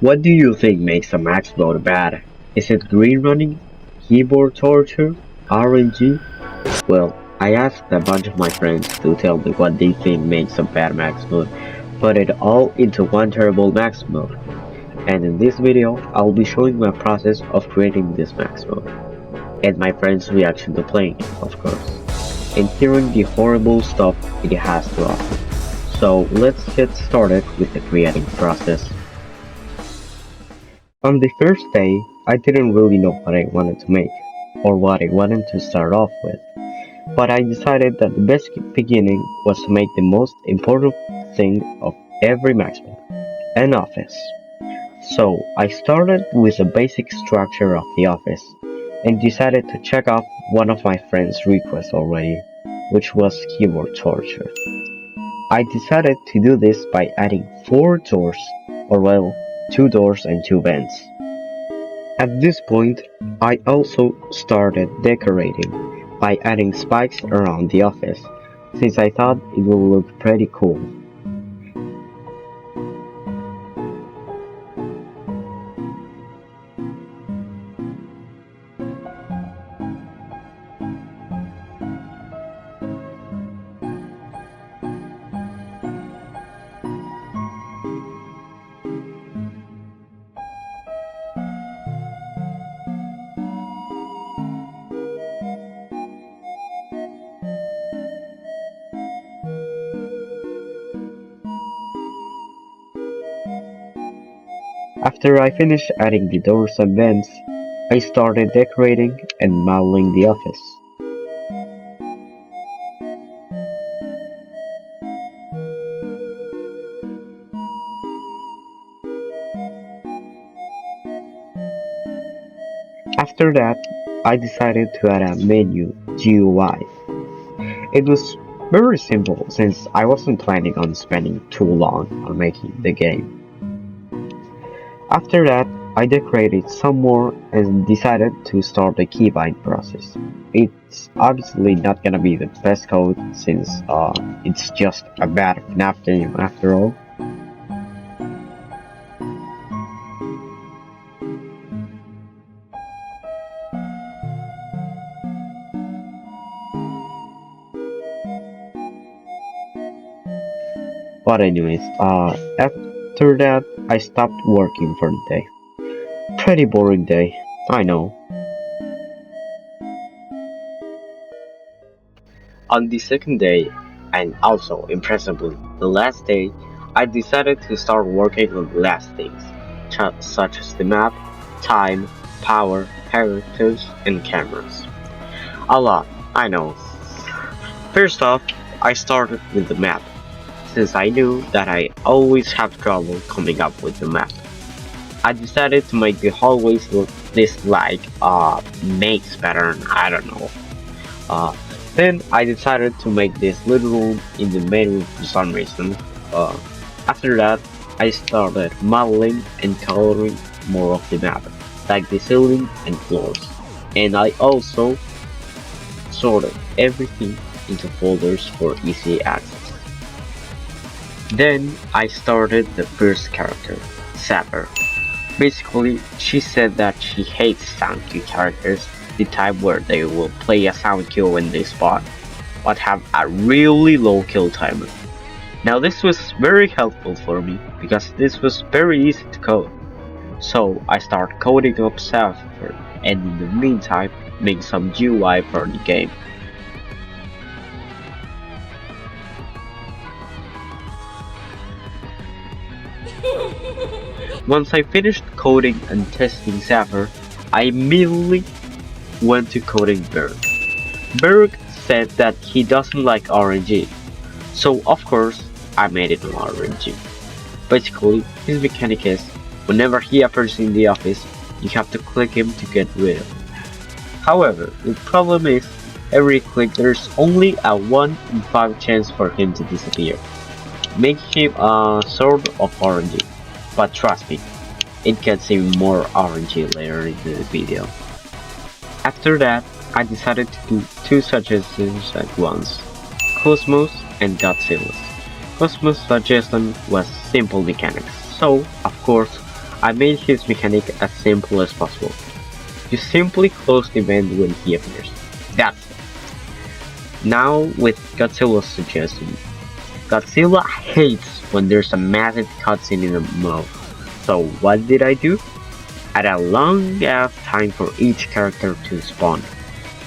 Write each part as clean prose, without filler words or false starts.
What do you think makes a max mode bad? Is it green running? Keyboard torture? RNG? Well, I asked a bunch of my friends to tell me what they think makes a bad max mode, put it all into one terrible max mode. And in this video, I'll be showing my process of creating this max mode, and my friends' reaction to playing it, of course, and hearing the horrible stuff it has to offer. So let's get started with the creating process. On the first day, I didn't really know what I wanted to make, or what I wanted to start off with, but I decided that the best beginning was to make the most important thing of every max mode, an office. So I started with the basic structure of the office, and decided to check off one of my friend's requests already, which was keyboard torture. I decided to do this by adding 4 doors, or well, 2 doors and 2 vents. At this point, I also started decorating by adding spikes around the office, since I thought it would look pretty cool. After I finished adding the doors and vents, I started decorating and modeling the office. After that, I decided to add a menu GUI. It was very simple since I wasn't planning on spending too long on making the game. After that, I decorated some more and decided to start the keybind process. It's obviously not gonna be the best code since it's just a bad FNAF game after all. But anyways, after that, I stopped working for the day. Pretty boring day, I know. On the second day, and also impressively the last day, I decided to start working on the last things, such as the map, time, power, characters, and cameras. A lot, I know. First off, I started with the map, since I knew that I always have trouble coming up with the map. I decided to make the hallways look this like maze pattern, I don't know. Then I decided to make this little room in the main room for some reason. After that, I started modeling and coloring more of the map, like the ceiling and floors. And I also sorted everything into folders for easy access. Then I started the first character, Sapper. Basically, she said that she hates sound cue characters, the type where they will play a sound cue when they spawn, but have a really low kill timer. Now this was very helpful for me, because this was very easy to code. So I started coding up Sapper, and in the meantime, make some GUI for the game. Once I finished coding and testing Sapper, I immediately went to coding Berg. Berg said that he doesn't like RNG, so of course I made it an RNG. Basically, his mechanic is, whenever he appears in the office, you have to click him to get rid of him. However, the problem is, every click there's only a 1 in 5 chance for him to disappear, making him a sort of RNG. But trust me, it gets even more RNG later in the video. After that, I decided to do 2 suggestions at once, Cosmos and Godzilla. Cosmos' suggestion was simple mechanics, so of course I made his mechanic as simple as possible. You simply close the event when he appears. That's it. Now with Godzilla's suggestion. Godzilla hates when there's a massive cutscene in a mode. So what did I do? Add a long ass time for each character to spawn.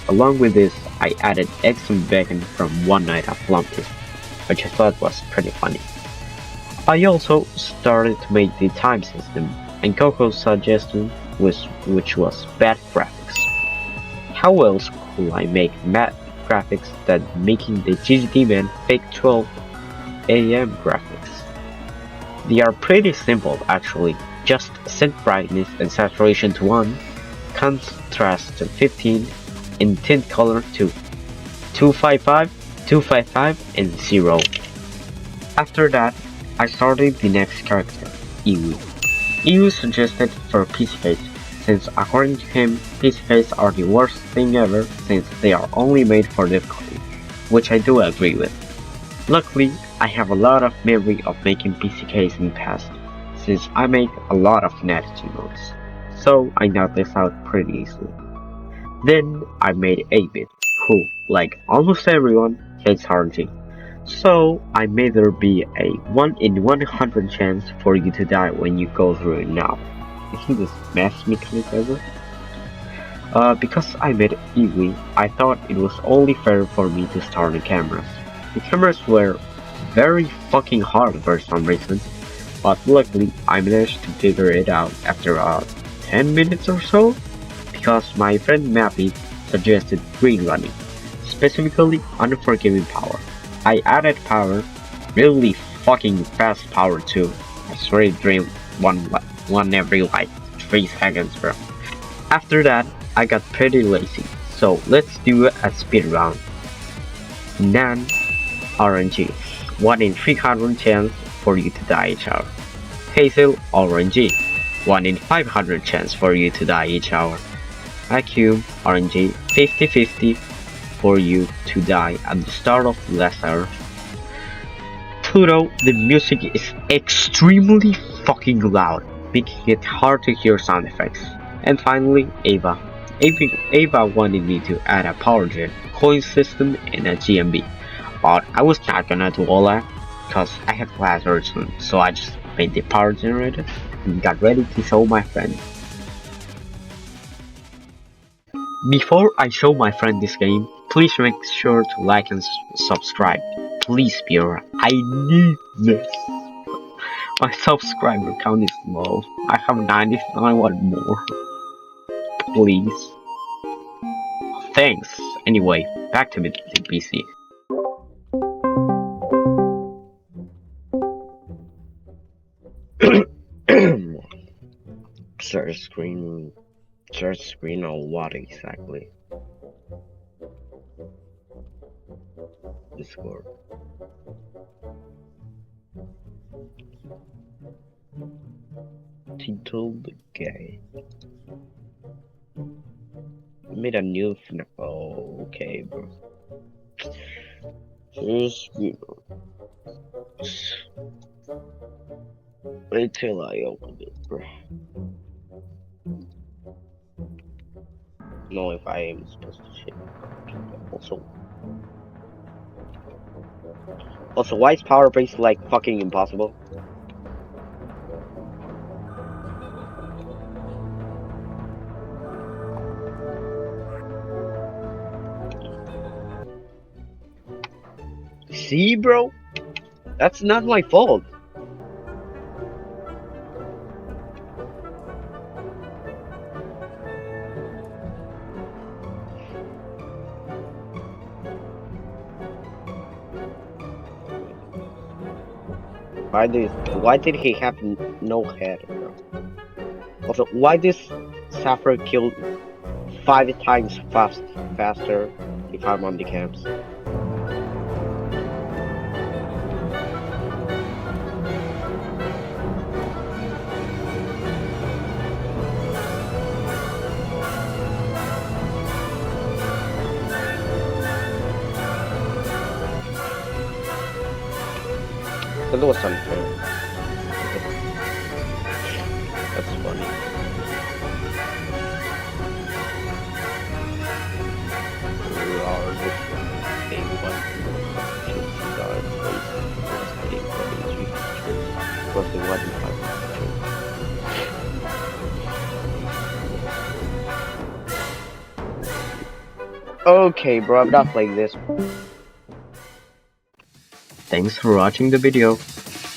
Along with this, I added eggs and bacon from One Night at Flumpy's, which I thought was pretty funny. I also started to make the time system, and Coco's suggestion which was bad graphics. How else could I make matte graphics than making the GGT man fake 12 AM graphics? They are pretty simple actually, just set brightness and saturation to 1, contrast to 15, and tint color to 255, 255, and 0. After that, I started the next character, Iwi. Iwi suggested for PC face, since according to him, PC face are the worst thing ever since they are only made for difficulty, which I do agree with. Luckily, I have a lot of memory of making PCKs in the past, since I make a lot of Natty modes, so I knocked this out pretty easily. Then I made 8-bit, who, like almost everyone, hates RNG. So I made there be a 1 in 100 chance for you to die when you go through it now. Isn't this best mechanic ever? Because I made Iwi, I thought it was only fair for me to start the cameras. The cameras were very fucking hard for some reason, but luckily I managed to figure it out after 10 minutes or so, because my friend Mappy suggested green running, specifically Unforgiving Power. I added power, really fucking fast power too. I swear it drained one every like 3 seconds, bro. After that, I got pretty lazy, so let's do a speed round. Nan, RNG, 1 in 300 chance for you to die each hour. Hazel, RNG, 1 in 500 chance for you to die each hour. Vacuum, RNG, 50-50 for you to die at the start of the last hour. Tudo, the music is extremely fucking loud, making it hard to hear sound effects. And finally, Ava. Ava wanted me to add a power gen, coin system, and a GMB, but I was not gonna do all that, cause I had class very soon, so I just made the power generator and got ready to show my friend. Before I show my friend this game, please make sure to like and subscribe. Please, viewer, I need this. My subscriber count is low. I have 99, I want more. Please. Thanks. Anyway, back to the PC. Search screen on what exactly? Discord. Titled gay. Made a new oh, okay, bro. Wait till I open it, bro. Know if I am supposed to shit. Also, why is power base like fucking impossible? See, bro? That's not my fault. Why did he have no head, bro? Also, why this Sapphire killed 5 times faster if I'm on the camps? That was unfair. That's funny. Largest thing was choosing our place to escape from the three creatures was the wedding creature. Okay, bro, I'm not playing this. Thanks for watching the video.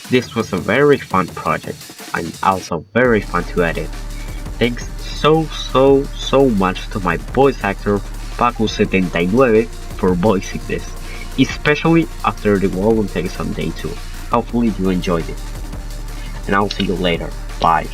This was a very fun project and also very fun to edit. Thanks so much to my voice actor Paco79 for voicing this, especially after the volunteers on day 2. Hopefully you enjoyed it. And I'll see you later. Bye.